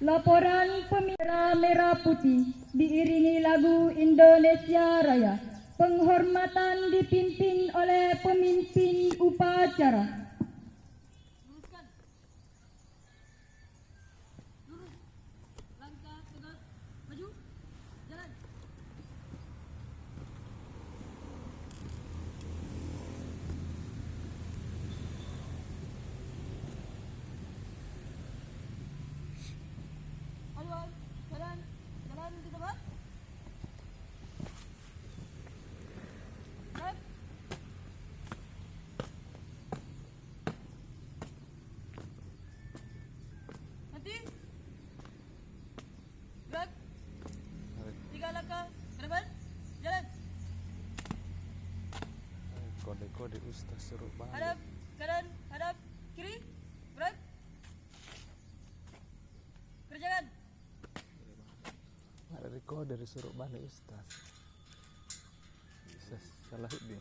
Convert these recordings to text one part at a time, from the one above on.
Laporan Pemira Merah Putih diiringi lagu Indonesia Raya. Penghormatan dipimpin oleh pemimpin upacara. Jalan di depan. Nanti. Gerak. 3 langkah ke depan. Jalan. Kode-kode Ustaz suruh balik. Hadap kanan, hadap kiri. Gerak. Kerjakan. Ada kode disuruh balik Ustaz. Salah ini.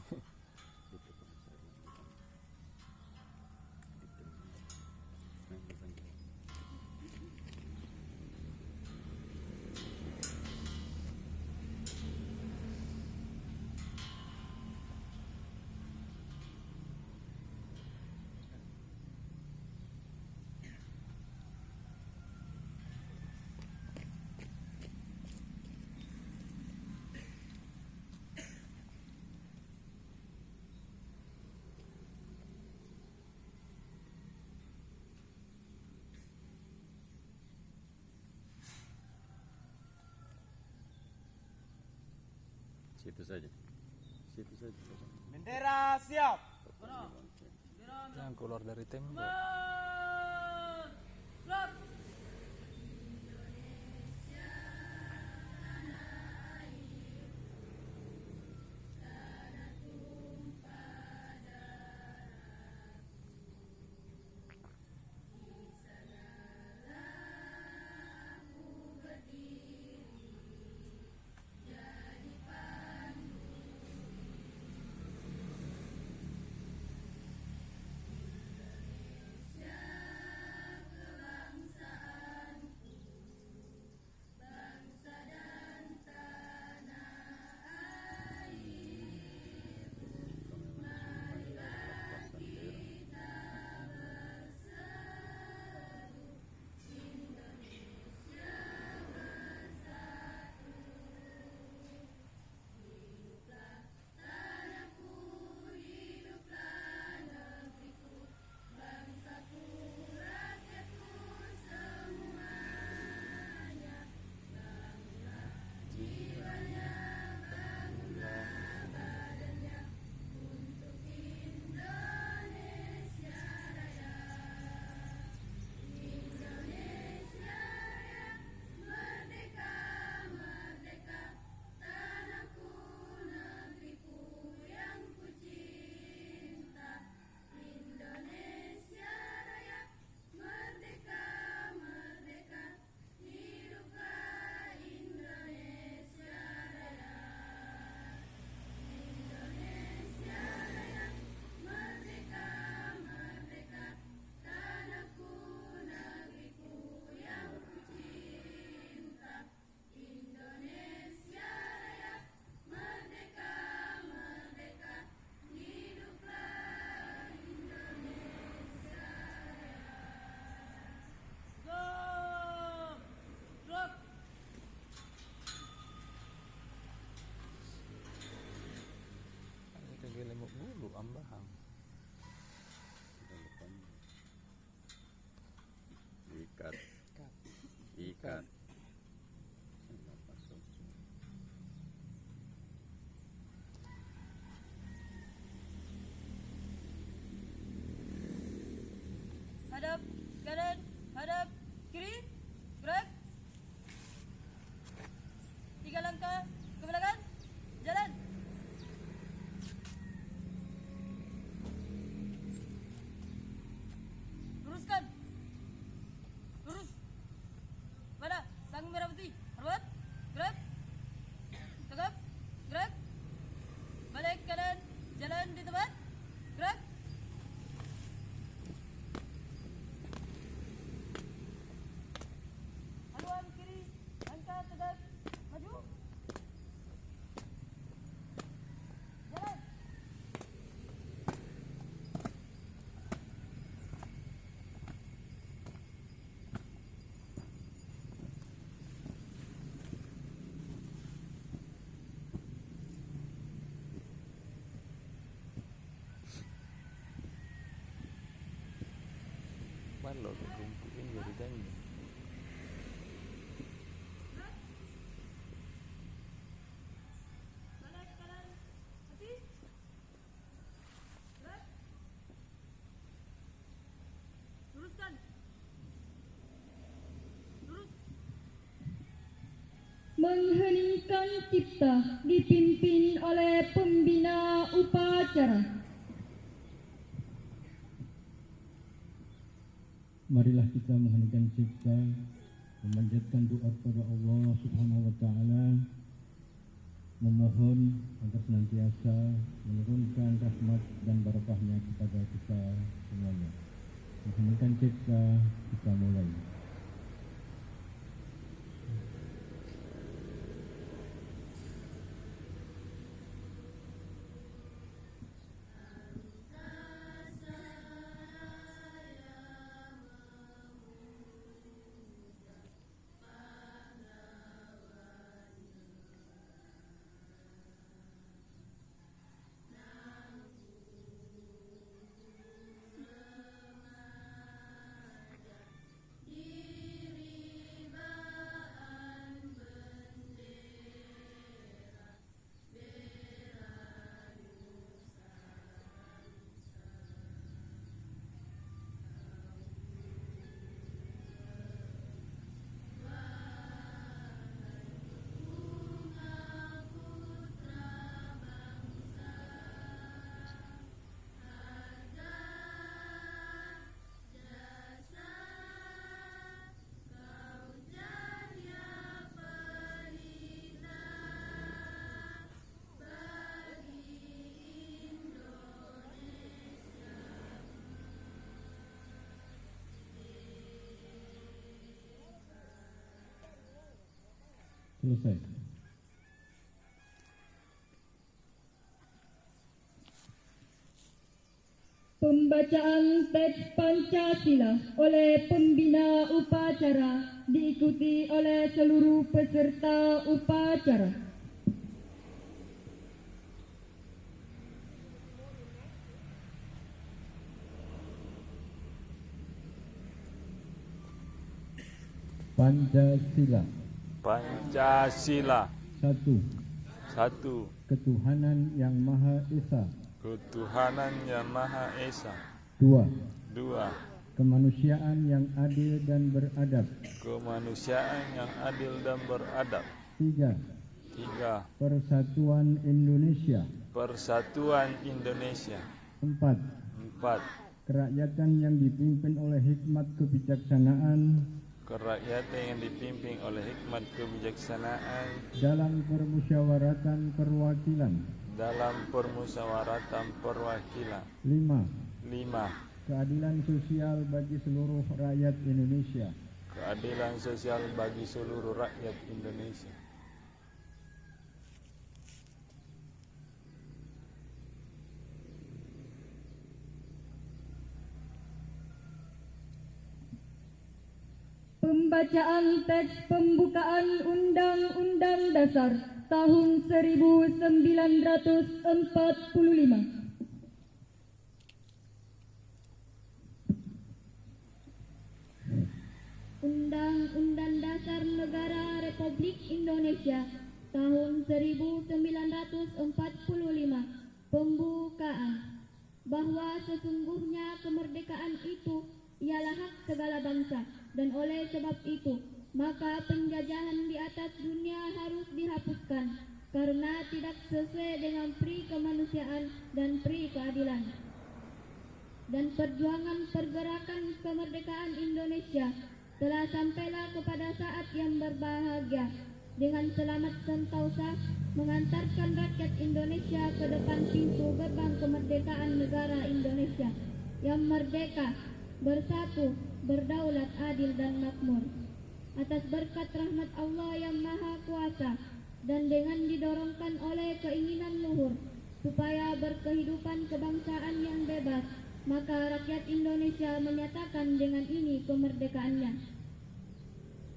Situ saja. Situ saja. Bendera siap. Jangan keluar dari tembok. Gerak. Lemuk bulu ambahang. Ikat. Ikat. Hadap kanan, hadap kiri. Gerak. 3 langkah ke belakang. Jalan. Luruskan. Lurus. Mana? balok kumpuin jadi janji. Luruskan. Lurus. Mengheningkan cipta dipimpin oleh pembina upacara. Marilah kita mengheningkan cipta, memanjatkan doa kepada Allah Subhanahu wa taala, memohon agar senantiasa menurunkan rahmat dan barakahnya kepada kita semuanya. Mengheningkan cipta, kita mulai. Selesai. Pembacaan teks Pancasila oleh pembina upacara diikuti oleh seluruh peserta upacara. Pancasila. Pancasila. 1. 1. Ketuhanan yang Maha Esa. Ketuhanan yang Maha Esa. 2. 2. Kemanusiaan yang adil dan beradab. Kemanusiaan yang adil dan beradab. 3. 3. Persatuan Indonesia. Persatuan Indonesia. 4. 4. Kerakyatan yang dipimpin oleh hikmat kebijaksanaan Kerakyatan yang dipimpin oleh hikmat kebijaksanaan dalam permusyawaratan perwakilan. dalam permusyawaratan perwakilan. 5. 5. Keadilan sosial bagi seluruh rakyat Indonesia. Keadilan sosial bagi seluruh rakyat Indonesia. Pembacaan teks pembukaan Undang-Undang Dasar tahun 1945. Undang-Undang Dasar Negara Republik Indonesia tahun 1945. Pembukaan. Bahwa sesungguhnya kemerdekaan itu ialah hak segala bangsa, dan oleh sebab itu maka penjajahan di atas dunia harus dihapuskan karena tidak sesuai dengan pri kemanusiaan dan pri keadilan. Dan perjuangan pergerakan kemerdekaan Indonesia telah sampailah kepada saat yang berbahagia dengan selamat sentosa mengantarkan rakyat Indonesia ke depan pintu gerbang kemerdekaan negara Indonesia yang merdeka, bersatu, berdaulat, adil dan makmur. Atas berkat rahmat Allah yang Maha Kuasa dan dengan didorongkan oleh keinginan luhur supaya berkehidupan kebangsaan yang bebas, maka rakyat Indonesia menyatakan dengan ini kemerdekaannya.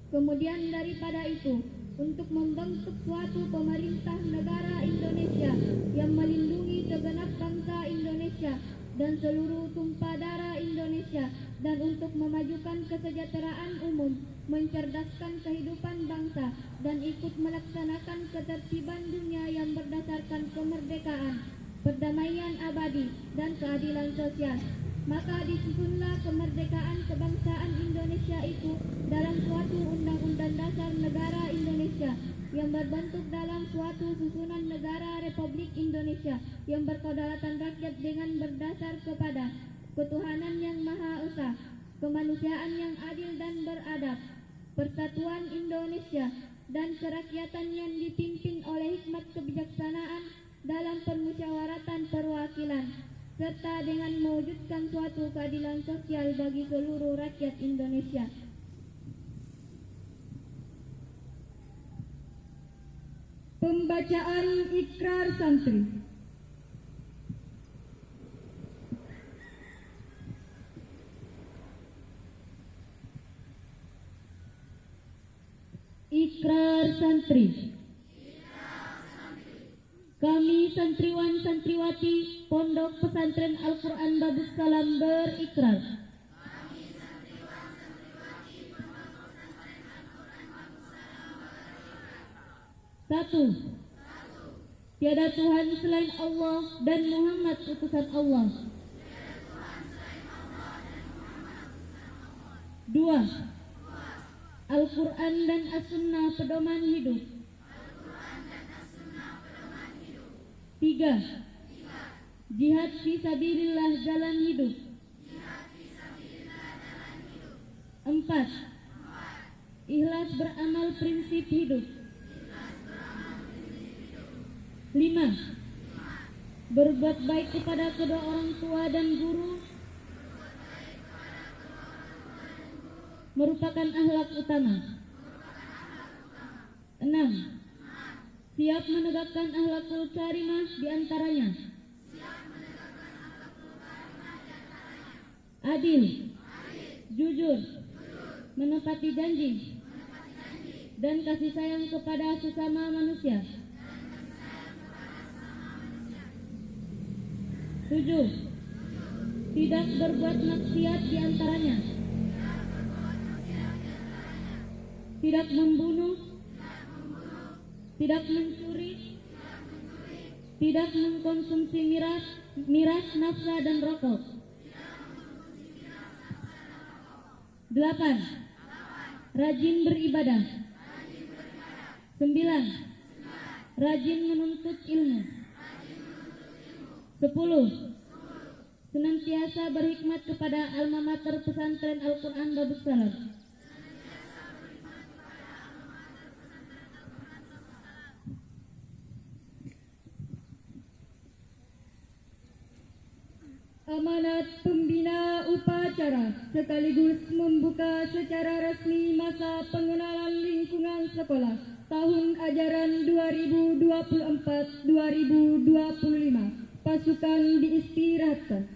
Kemudian daripada itu, untuk membentuk suatu pemerintah negara Indonesia yang melindungi segenap bangsa Indonesia dan seluruh tumpah darah Indonesia dan untuk memajukan kesejahteraan umum, mencerdaskan kehidupan bangsa, dan ikut melaksanakan ketertiban dunia yang berdasarkan kemerdekaan, perdamaian abadi, dan keadilan sosial. Maka disusunlah kemerdekaan kebangsaan Indonesia itu dalam suatu Undang-Undang Dasar Negara Indonesia yang berbentuk dalam suatu susunan negara Republik Indonesia yang berkedaulatan rakyat dengan berdasar kepada ketuhanan yang Maha Esa, kemanusiaan yang adil dan beradab, persatuan Indonesia, dan kerakyatan yang dipimpin oleh hikmat kebijaksanaan dalam permusyawaratan perwakilan, serta dengan mewujudkan suatu keadilan sosial bagi seluruh rakyat Indonesia. Pembacaan Ikrar Santri. Ikrar Santri. Kami santriwan santriwati Pondok Pesantren Al-Quran Babus Salam berikrar. Satu, tiada Tuhan selain Allah dan Muhammad utusan Allah. Dua, Al-Quran dan As-Sunnah pedoman hidup. Tiga, jihad fisabilillah jalan hidup. Empat, ikhlas beramal prinsip hidup. Lima, berbuat baik kepada kedua orang tua dan guru merupakan akhlak utama. Enam, siap menegakkan akhlakul karimah di antaranya. Adil, jujur, menepati janji, dan kasih sayang kepada sesama manusia. 7. Tidak berbuat maksiat di antaranya. Tidak membunuh, tidak mencuri, tidak mengkonsumsi miras, nafsa dan rokok. 8. Rajin beribadah. 9. Rajin menuntut ilmu. 10. Senantiasa berhikmat kepada alma mater pesantren Al-Quran Babus Salam. 11. Amanat pembina upacara sekaligus membuka secara resmi masa pengenalan lingkungan sekolah tahun ajaran 2024-2025. Pasukan diistirahatkan.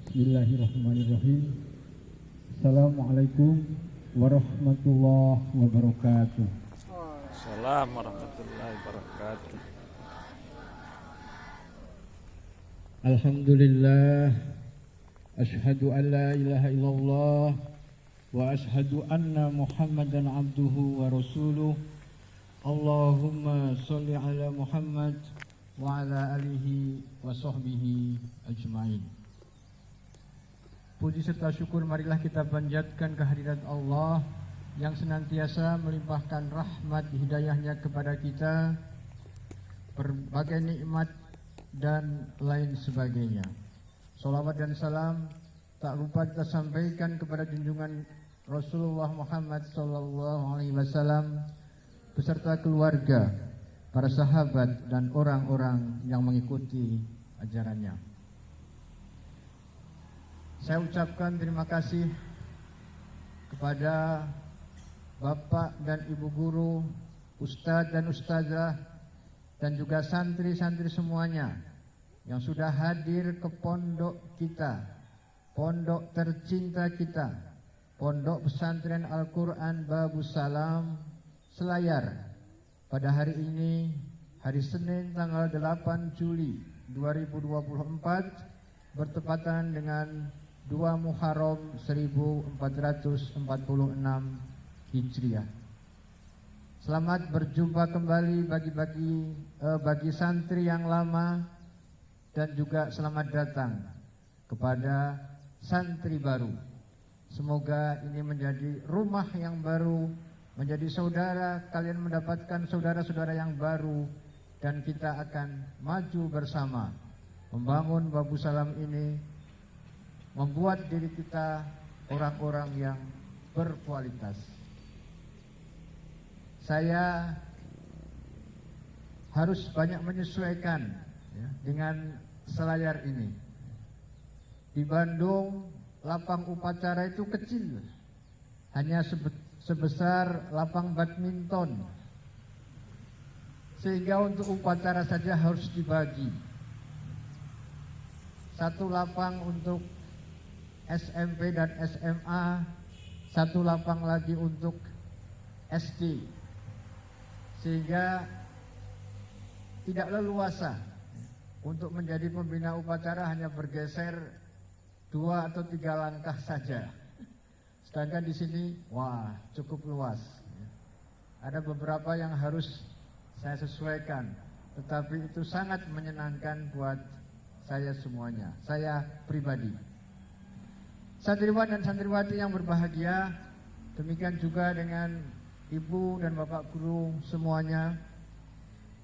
Bismillahirrahmanirrahim. Assalamualaikum warahmatullahi wabarakatuh. Assalamualaikum warahmatullahi wabarakatuh. Alhamdulillah, ashhadu an la ilaha illallah wa ashhadu anna Muhammadan abduhu wa rasuluh. Allahumma sholli ala Muhammad wa ala alihi wa sahbihi ajma'in. Puji serta syukur marilah kita panjatkan kehadirat Allah yang senantiasa melimpahkan rahmat hidayahnya kepada kita, berbagai nikmat dan lain sebagainya. Salawat dan salam tak lupa kita sampaikan kepada junjungan Rasulullah Muhammad SAW beserta keluarga, para sahabat dan orang-orang yang mengikuti ajarannya. Saya ucapkan terima kasih kepada Bapak dan Ibu Guru, Ustadz dan Ustazah, dan juga santri-santri semuanya yang sudah hadir ke pondok kita, pondok tercinta kita, Pondok Pesantren Al-Quran Babus Salam Selayar pada hari ini, hari Senin tanggal 8 Juli 2024 bertepatan dengan 2 Muharram 1446 Hijriah. Selamat berjumpa kembali bagi santri yang lama dan juga selamat datang kepada santri baru. Semoga ini menjadi rumah yang baru, menjadi saudara, kalian mendapatkan saudara-saudara yang baru, dan kita akan maju bersama membangun Babu Salam ini, membuat diri kita orang-orang yang berkualitas. Saya harus banyak menyesuaikan dengan selayar ini. Di Bandung lapang upacara itu kecil, hanya sebesar lapang badminton, sehingga untuk upacara saja harus dibagi. Satu lapang untuk SMP dan SMA, satu lapang lagi untuk SD, sehingga tidak leluasa untuk menjadi pembina upacara, hanya bergeser 2 atau 3 langkah saja. Sedangkan di sini, wah, cukup luas. Ada beberapa yang harus saya sesuaikan, tetapi itu sangat menyenangkan buat saya semuanya, saya pribadi. Santriwan dan santriwati yang berbahagia, demikian juga dengan Ibu dan Bapak Guru semuanya.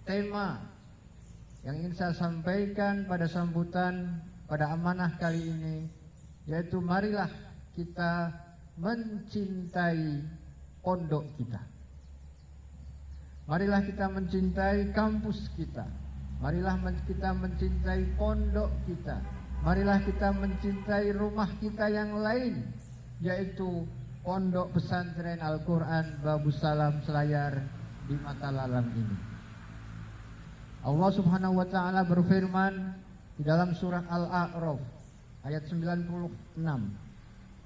Tema yang ingin saya sampaikan pada sambutan pada amanah kali ini, yaitu marilah kita mencintai pondok kita. Marilah kita mencintai kampus kita. Marilah kita mencintai pondok kita. Marilah kita mencintai rumah kita yang lain, yaitu Pondok Pesantren Al-Quran Babu Salam Selayar di Matalalam ini. Allah Subhanahu wa Ta'ala berfirman di dalam surah Al-A'raf ayat 96.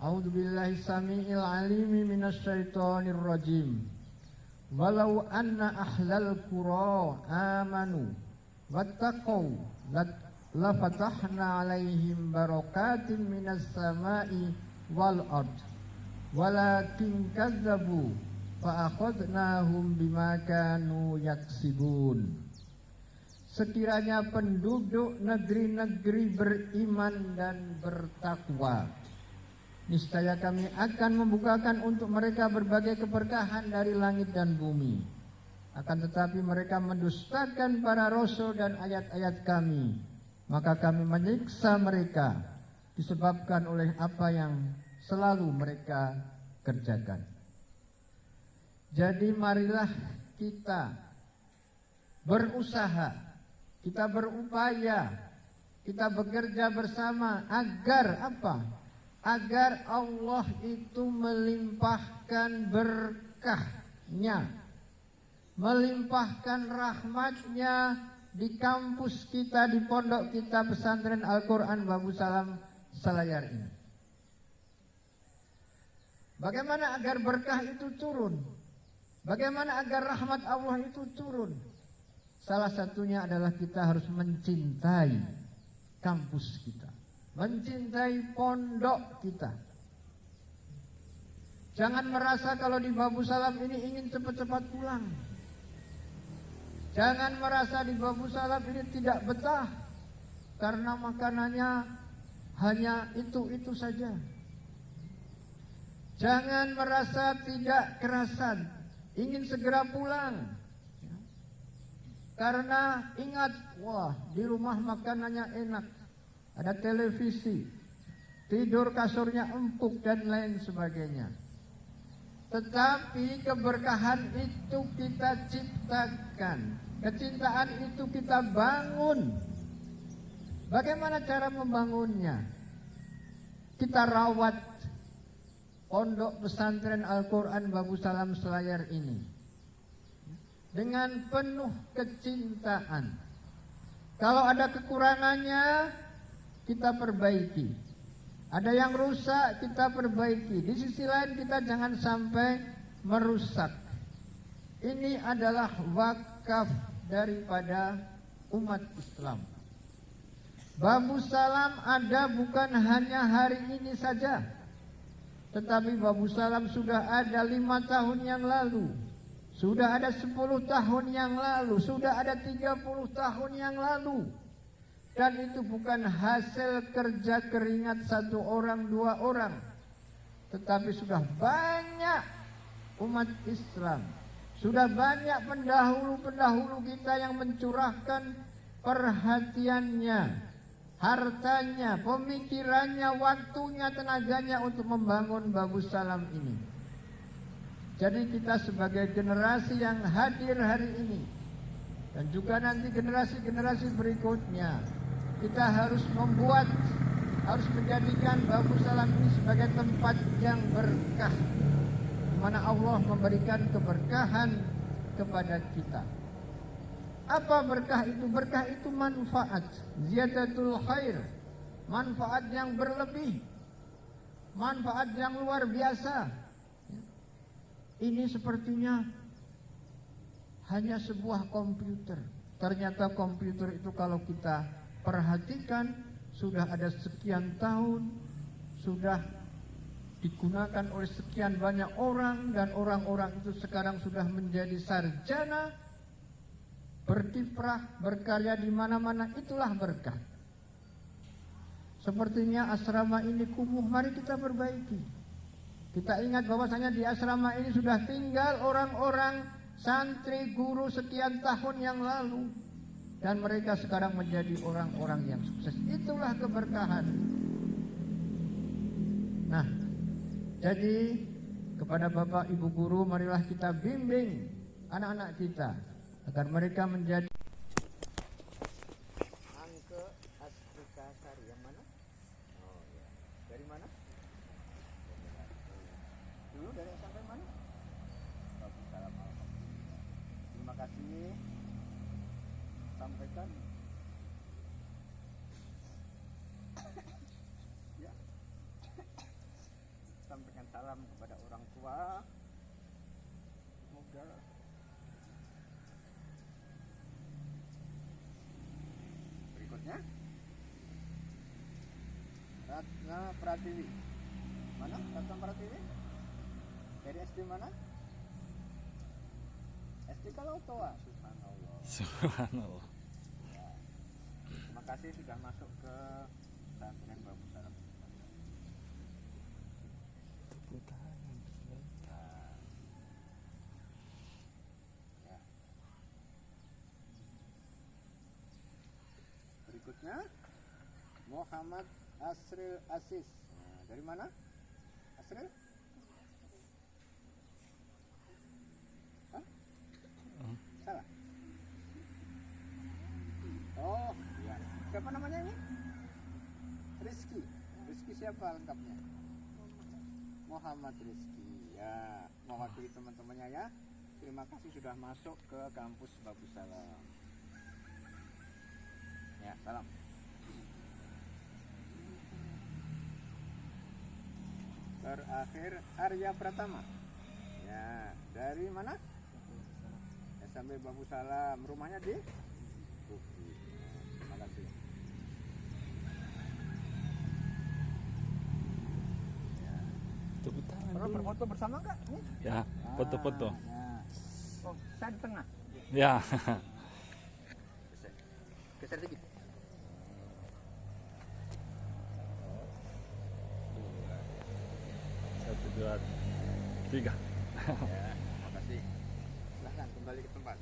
A'udzu billahi samii'il 'alimi minasyaitonir rajim. Walau anna ahlal qura amanu wattaqau la fatahna 'alaihim barakatin minas sama'i wal ard. Walakin kazzabu fa akhadnahum bima kanu yaksibun. Sekiranya penduduk negeri-negeri beriman dan bertakwa, niscaya kami akan membukakan untuk mereka berbagai keberkahan dari langit dan bumi. Akan tetapi mereka mendustakan para rasul dan ayat-ayat kami, maka kami menyiksa mereka disebabkan oleh apa yang selalu mereka kerjakan. Jadi marilah kita berusaha, kita berupaya, kita bekerja bersama agar apa? Agar Allah itu melimpahkan berkahnya, melimpahkan rahmatnya di kampus kita, di pondok kita Pesantren Al-Quran Babu Salam Selayar ini. Bagaimana agar berkah itu turun? Bagaimana agar rahmat Allah itu turun? Salah satunya adalah kita harus mencintai kampus kita, mencintai pondok kita. Jangan merasa kalau di Babu Salam ini ingin cepat-cepat pulang. Jangan merasa di Babu Salam ini tidak betah karena makanannya hanya itu-itu saja. Jangan merasa tidak kerasan, ingin segera pulang. Karena ingat, wah, di rumah makanannya enak, ada televisi, tidur kasurnya empuk dan lain sebagainya. Tetapi keberkahan itu kita ciptakan, kecintaan itu kita bangun. Bagaimana cara membangunnya? Kita rawat Pondok Pesantren Al-Quran Babu Salam Selayar ini dengan penuh kecintaan. Kalau ada kekurangannya, kita perbaiki. Ada yang rusak, kita perbaiki. Di sisi lain kita jangan sampai merusak. ini adalah wakaf daripada umat Islam. Babu Salam ada bukan hanya hari ini saja, tetapi Babu Salam sudah ada 5 tahun yang lalu, sudah ada 10 tahun yang lalu, sudah ada 30 tahun yang lalu. Dan itu bukan hasil kerja keringat 1 orang 2 orang, tetapi sudah banyak umat Islam, sudah banyak pendahulu-pendahulu kita yang mencurahkan perhatiannya, hartanya, pemikirannya, waktunya, tenaganya untuk membangun Babu Salam ini. Jadi kita sebagai generasi yang hadir hari ini, dan juga nanti generasi-generasi berikutnya, kita harus menjadikan Babu Salam ini sebagai tempat yang berkah, di mana Allah memberikan keberkahan kepada kita. Apa berkah itu? Berkah itu manfaat, ziyadatul khair, manfaat yang berlebih, manfaat yang luar biasa. Ini sepertinya hanya sebuah komputer. Ternyata komputer itu kalau kita perhatikan sudah ada sekian tahun, sudah digunakan oleh sekian banyak orang, dan orang-orang itu sekarang sudah menjadi sarjana, berkiprah, berkarya di mana-mana. Itulah berkah. Sepertinya asrama ini kumuh, mari kita perbaiki. Kita ingat bahwasanya di asrama ini sudah tinggal orang-orang santri guru sekian tahun yang lalu, dan mereka sekarang menjadi orang-orang yang sukses. Itulah keberkahan. Nah, jadi kepada Bapak Ibu guru, marilah kita bimbing anak-anak kita agar mereka menjadi Angke Asrikasari yang mana? Oh ya. Dari mana? Dulu dari sampai mana? Terima kasih. Sampaikan. Ya. Sampaikan salam kepada orang tua. Semoga berikutnya Ratna Pratiwi. Mana Ratna Pratiwi? Dari SD mana? SD kalau tua. Subhanallah. Subhanallah. Ya. Terima kasih sudah masuk ke pesantren Babu Salam. Ya. Berikutnya Muhammad Asril Asis. Nah, dari mana? Asril? Hah? Salah. Oh, iya. Siapa namanya ini? Rizky. Rizky siapa lengkapnya? Muhammad Rizky. Ya, mewakili teman-temannya ya. Terima kasih sudah masuk ke kampus Babu Salam. Ya, salam. Terakhir Arya Pratama. Ya, dari mana? Sampai Babu Salam. Rumahnya di Bukit. Terima kasih. Ya. Tepuk tangan Perlu dulu. berfoto bersama nggak? Nih. Ya, foto-foto. Ya. Oh, saya di tengah. Ya. Geser, geser sedikit. 1, 2, 3. Ya, terima kasih. Silahkan kembali ke tempat.